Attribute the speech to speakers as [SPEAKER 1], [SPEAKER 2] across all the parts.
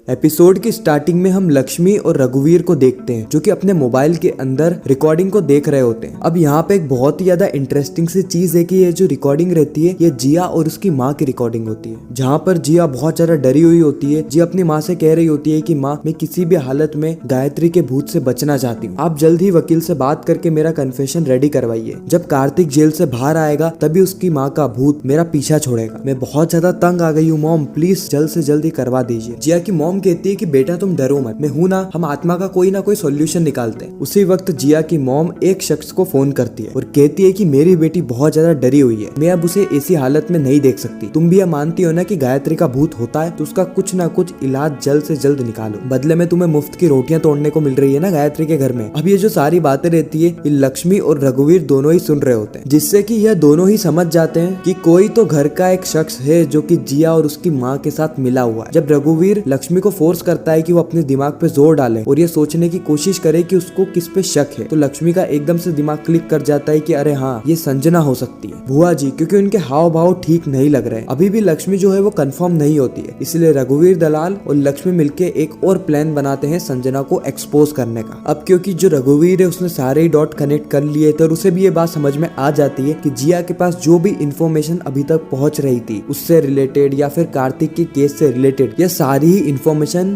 [SPEAKER 1] Episode की starting में हम लक्ष्मी और रघुवीर को देखते हैं जो कि अपने मोबाइल के अंदर रिकॉर्डिंग को देख रहे होते हैं। अब यहाँ पे एक बहुत ही ज्यादा इंटरेस्टिंग सी चीज है कि ये जो रिकॉर्डिंग रहती है ये जिया और उसकी माँ की रिकॉर्डिंग होती है, जहाँ पर जिया बहुत ज्यादा डरी हुई होती है। जिया अपनी माँ से कह रही होती है कि माँ, मैं किसी भी हालत में गायत्री के भूत से बचना चाहती हूँ, आप जल्द ही वकील से बात करके मेरा कन्फेशन रेडी करवाइए। जब कार्तिक जेल से बाहर आएगा तभी उसकी माँ का भूत मेरा पीछा छोड़ेगा। मैं बहुत ज्यादा तंग आ गई हूँ मॉम, प्लीज जल्द से जल्द ही करवा दीजिए। जिया की मॉम कहती है कि बेटा तुम डरो मत, मैं हूं ना, हम आत्मा का कोई ना कोई सॉल्यूशन निकालते हैं। उसी वक्त जिया की मॉम एक शख्स को फोन करती है और कहती है कि मेरी बेटी बहुत ज्यादा डरी हुई है, मैं अब उसे ऐसी हालत में नहीं देख सकती। तुम भी यह मानती हो ना कि गायत्री का भूत होता है, तो उसका कुछ ना कुछ इलाज जल्द से जल्द निकालो, बदले में तुम्हें मुफ्त की रोटियां तोड़ने को मिल रही है ना गायत्री के घर में। अब ये जो सारी बातें रहती है ये लक्ष्मी और रघुवीर दोनों ही सुन रहे होते हैं, जिससे कि यह दोनों ही समझ जाते हैं कि कोई तो घर का एक शख्स है जो कि जिया और उसकी माँ के साथ मिला हुआ है। जब रघुवीर लक्ष्मी को फोर्स करता है कि वो अपने दिमाग पे जोर डाले और ये सोचने की कोशिश करे कि उसको किस पे शक है, तो लक्ष्मी का एकदम से दिमाग क्लिक कर जाता है कि अरे हाँ, ये संजना हो सकती है, बुआ जी, क्योंकि उनके हाव भाव ठीक नहीं लग रहे। अभी भी लक्ष्मी जो है वो कंफर्म नहीं होती है, इसलिए रघुवीर दलाल और लक्ष्मी मिलके एक और प्लान बनाते हैं संजना को एक्सपोज करने का। अब क्योंकि जो रघुवीर है उसने सारे ही डॉट कनेक्ट कर लिए तो उसे भी ये बात समझ में आ जाती है कि जिया के पास जो भी इंफॉर्मेशन अभी तक पहुंच रही थी उससे रिलेटेड या फिर कार्तिक के केस से रिलेटेड, यह सारी ही इंफॉर्मेशन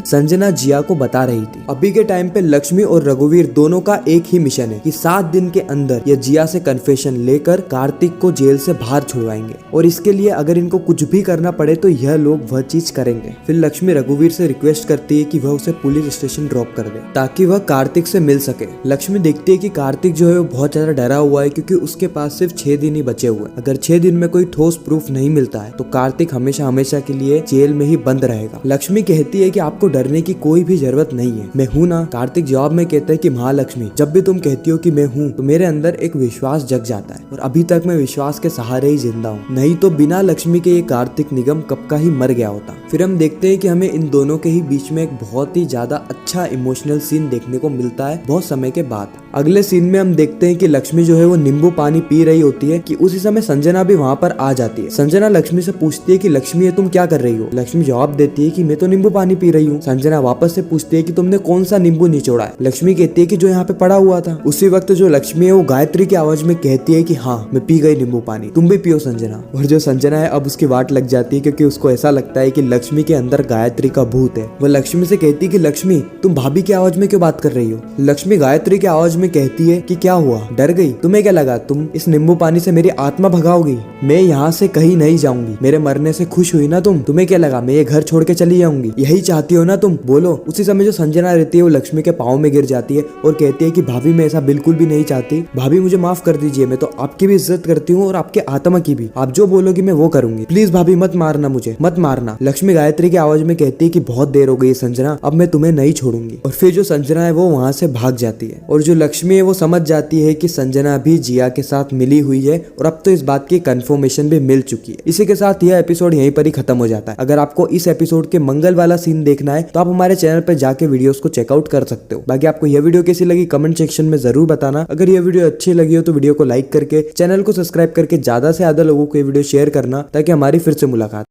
[SPEAKER 1] संजना जिया को बता रही थी। अभी के टाइम पे लक्ष्मी और रघुवीर दोनों का एक ही मिशन है कि 7 दिन के अंदर ये जिया से कन्फेशन लेकर कार्तिक को जेल से बाहर छुड़वाएंगे, और इसके लिए अगर इनको कुछ भी करना पड़े तो यह लोग वह चीज करेंगे। फिर लक्ष्मी रघुवीर से रिक्वेस्ट करती है कि वह उसे पुलिस स्टेशन ड्रॉप कर दे ताकि वह कार्तिक से मिल सके। लक्ष्मी देखती है कि कार्तिक जो है वो बहुत ज्यादा डरा हुआ है क्योंकि उसके पास सिर्फ 6 दिन ही बचे हुए। अगर 6 दिन में कोई ठोस प्रूफ नहीं मिलता है तो कार्तिक हमेशा हमेशा के लिए जेल में ही बंद रहेगा। लक्ष्मी कहती है कि आपको डरने की कोई भी जरूरत नहीं है, मैं हूं ना। कार्तिक जवाब में कहता है कि महालक्ष्मी, जब भी तुम कहती हो कि मैं हूं तो मेरे अंदर एक विश्वास जग जाता है और अभी तक मैं विश्वास के सहारे ही जिंदा हूं, नहीं तो बिना लक्ष्मी के ये कार्तिक निगम कब का ही मर गया होता। फिर हम देखते हैं कि हमें इन दोनों के ही बीच में एक बहुत ही ज्यादा अच्छा इमोशनल सीन देखने को मिलता है बहुत समय के बाद। अगले सीन में हम देखते हैं कि लक्ष्मी जो है वो नींबू पानी पी रही होती है कि उसी समय संजना भी वहाँ पर आ जाती है। संजना लक्ष्मी से पूछती है कि लक्ष्मी ये तुम क्या कर रही हो। लक्ष्मी जवाब देती है कि मैं तो नींबू पानी पी रही हूँ। संजना वापस से पूछती है कि तुमने कौन सा नींबू निचोड़ा है। लक्ष्मी कहती है कि जो यहाँ पे पड़ा हुआ था। उसी वक्त जो लक्ष्मी है वो गायत्री की आवाज में कहती है कि हाँ, मैं पी गई नींबू पानी, तुम भी पियो संजना। और जो संजना है अब उसकी वाट लग जाती है क्योंकि उसको ऐसा लगता है कि लक्ष्मी के अंदर गायत्री का भूत है। वो लक्ष्मी से कहती है कि लक्ष्मी, तुम भाभी की आवाज में क्यों बात कर रही हो। लक्ष्मी गायत्री की आवाज में कहती है कि क्या हुआ, डर गई, तुम्हें क्या लगा तुम इस नींबू पानी से मेरी आत्मा भगाओगी। मैं यहाँ से कहीं नहीं जाऊंगी, मेरे मरने से खुश हुई ना तुम, तुम्हें क्या लगा मैं ये घर छोड़ के चली जाऊंगी, यही चाहती हो ना तुम, बोलो। उसी समय जो संजना रहती है वो लक्ष्मी के पाँव में गिर जाती है और कहती है कि भाभी मैं ऐसा बिल्कुल भी नहीं चाहती, भाभी मुझे माफ कर दीजिए, मैं तो आपकी भी इज्जत करती हूँ और आपके आत्मा की भी, आप जो बोलोगी मैं वो करूंगी, प्लीज भाभी मत मारना, मुझे मत मारना। लक्ष्मी गायत्री की आवाज में कहती है कि बहुत देर हो गई संजना, अब मैं तुम्हें नहीं छोड़ूंगी। और फिर जो संजना है वो वहाँ से भाग जाती है और जो लक्ष्मी है वो समझ जाती है कि संजना भी जिया के साथ मिली हुई है और अब तो इस बात की कंफर्मेशन भी मिल चुकी है। इसी के साथ यह एपिसोड यहीं पर ही खत्म हो जाता है। अगर आपको इस एपिसोड के मंगल वाला सीन देखना है तो आप हमारे चैनल पर जाके वीडियोस को चेकआउट कर सकते हो। बाकी आपको यह वीडियो कैसी लगी कमेंट सेक्शन में जरूर बताना। अगर यह वीडियो अच्छी लगी हो तो वीडियो को लाइक करके चैनल को सब्सक्राइब करके ज्यादा से ज्यादा लोगों को ये वीडियो शेयर करना ताकि हमारी फिर से मुलाकात।